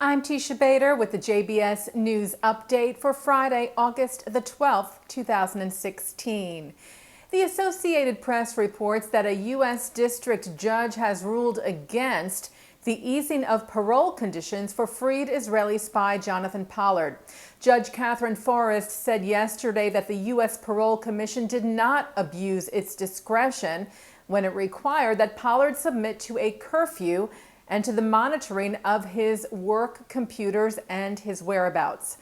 I'm Teisha Bader with the JBS News Update for Friday, August the 12th, 2016. The Associated Press reports that a U.S. district judge has ruled against the easing of parole conditions for freed Israeli spy Jonathan Pollard. Judge Catherine Forrest said yesterday that the U.S. Parole Commission did not abuse its discretion when it required that Pollard submit to a curfew and to the monitoring of his work computers and his whereabouts.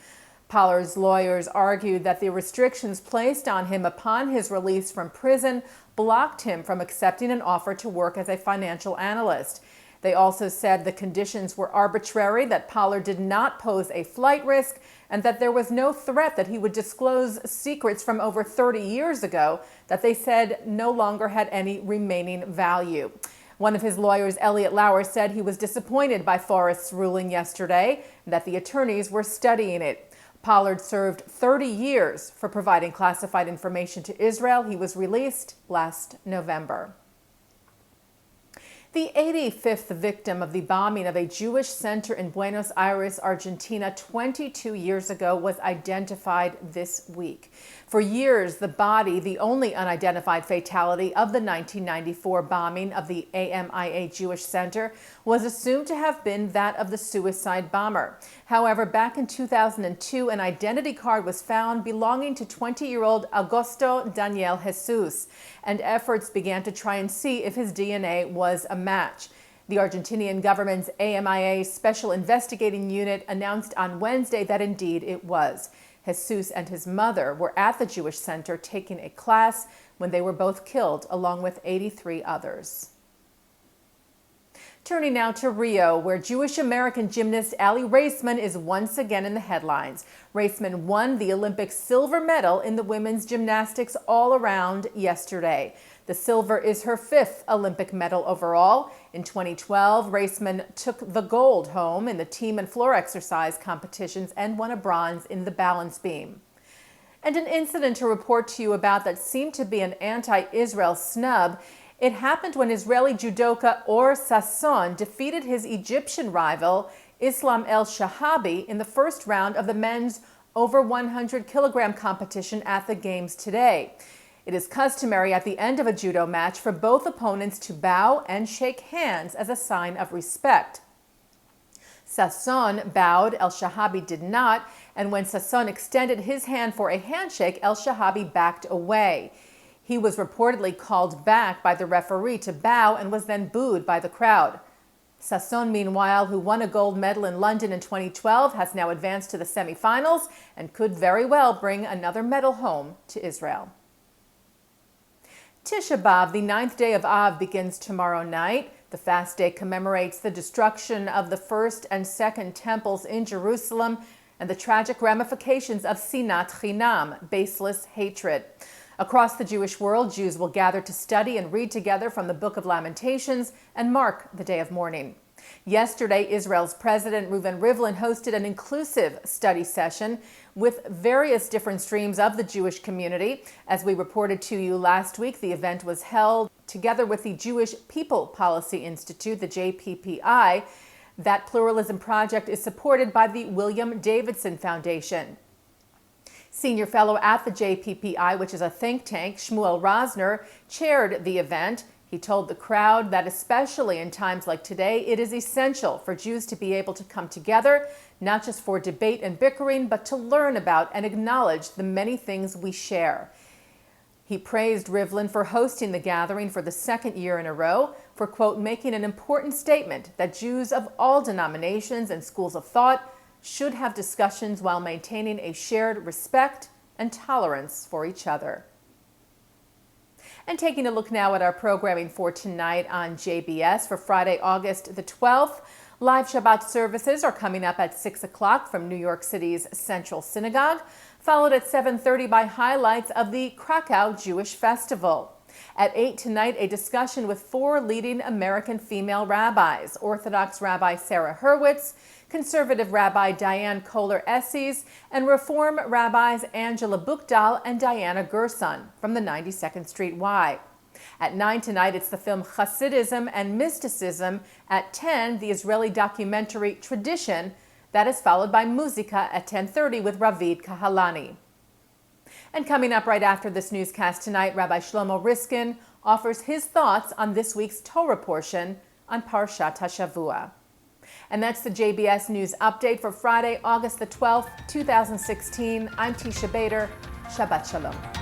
Pollard's lawyers argued that the restrictions placed on him upon his release from prison blocked him from accepting an offer to work as a financial analyst. They also said the conditions were arbitrary, that Pollard did not pose a flight risk, and that there was no threat that he would disclose secrets from over 30 years ago that they said no longer had any remaining value. One of his lawyers, Elliot Lauer, said he was disappointed by Forrest's ruling yesterday and that the attorneys were studying it. Pollard served 30 years for providing classified information to Israel. He was released last November. The 85th victim of the bombing of a Jewish center in Buenos Aires, Argentina, 22 years ago was identified this week. For years, the body, the only unidentified fatality of the 1994 bombing of the AMIA Jewish Center, was assumed to have been that of the suicide bomber. However, back in 2002, an identity card was found belonging to 20-year-old Augusto Daniel Jesus, and efforts began to try and see if his DNA was a match. The Argentinian government's AMIA Special Investigating Unit announced on Wednesday that indeed it was. Jesus and his mother were at the Jewish Center taking a class when they were both killed, along with 83 others. Turning now to Rio, where Jewish-American gymnast Aly Raisman is once again in the headlines. Raisman won the Olympic silver medal in the women's gymnastics all-around yesterday. The silver is her 5th Olympic medal overall. In 2012, Raisman took the gold home in the team and floor exercise competitions and won a bronze in the balance beam. And an incident to report to you about that seemed to be an anti-Israel snub. It happened when Israeli judoka Or Sasson defeated his Egyptian rival Islam El-Shahabi in the first round of the men's over 100-kilogram competition at the Games today. It is customary at the end of a judo match for both opponents to bow and shake hands as a sign of respect. Sasson bowed, El-Shahabi did not, and when Sasson extended his hand for a handshake, El-Shahabi backed away. He was reportedly called back by the referee to bow and was then booed by the crowd. Sasson, meanwhile, who won a gold medal in London in 2012, has now advanced to the semifinals and could very well bring another medal home to Israel. Teisha Bader, the 9th day of Av, begins tomorrow night. The fast day commemorates the destruction of the first and second temples in Jerusalem and the tragic ramifications of sinat chinam, baseless hatred. Across the Jewish world, Jews will gather to study and read together from the Book of Lamentations and mark the day of mourning. Yesterday, Israel's President Reuven Rivlin hosted an inclusive study session with various different streams of the Jewish community. As we reported to you last week, the event was held together with the Jewish People Policy Institute, the JPPI. That pluralism project is supported by the William Davidson Foundation. Senior fellow at the JPPI, which is a think tank, Shmuel Rosner, chaired the event. He told the crowd that especially in times like today, it is essential for Jews to be able to come together, not just for debate and bickering, but to learn about and acknowledge the many things we share. He praised Rivlin for hosting the gathering for the 2nd year in a row, for, quote, making an important statement that Jews of all denominations and schools of thought should have discussions while maintaining a shared respect and tolerance for each other. And taking a look now at our programming for tonight on JBS for Friday, August the 12th. Live Shabbat services are coming up at 6 o'clock from New York City's Central Synagogue, followed at 7:30 by highlights of the Krakow Jewish Festival. At 8 tonight, a discussion with 4 leading American female rabbis: Orthodox Rabbi Sarah Hurwitz, Conservative Rabbi Diane Kohler-Esses, and Reform Rabbis Angela Buchdahl and Diana Gerson from the 92nd Street Y. At 9 tonight, it's the film Hasidism and Mysticism. At 10, the Israeli documentary Tradition, That is followed by Muzika at 10:30 with Ravid Kahalani. And coming up right after this newscast tonight, Rabbi Shlomo Riskin offers his thoughts on this week's Torah portion on Parshat HaShavua. And that's the JBS News Update for Friday, August the 12th, 2016. I'm Teisha Bader. Shabbat Shalom.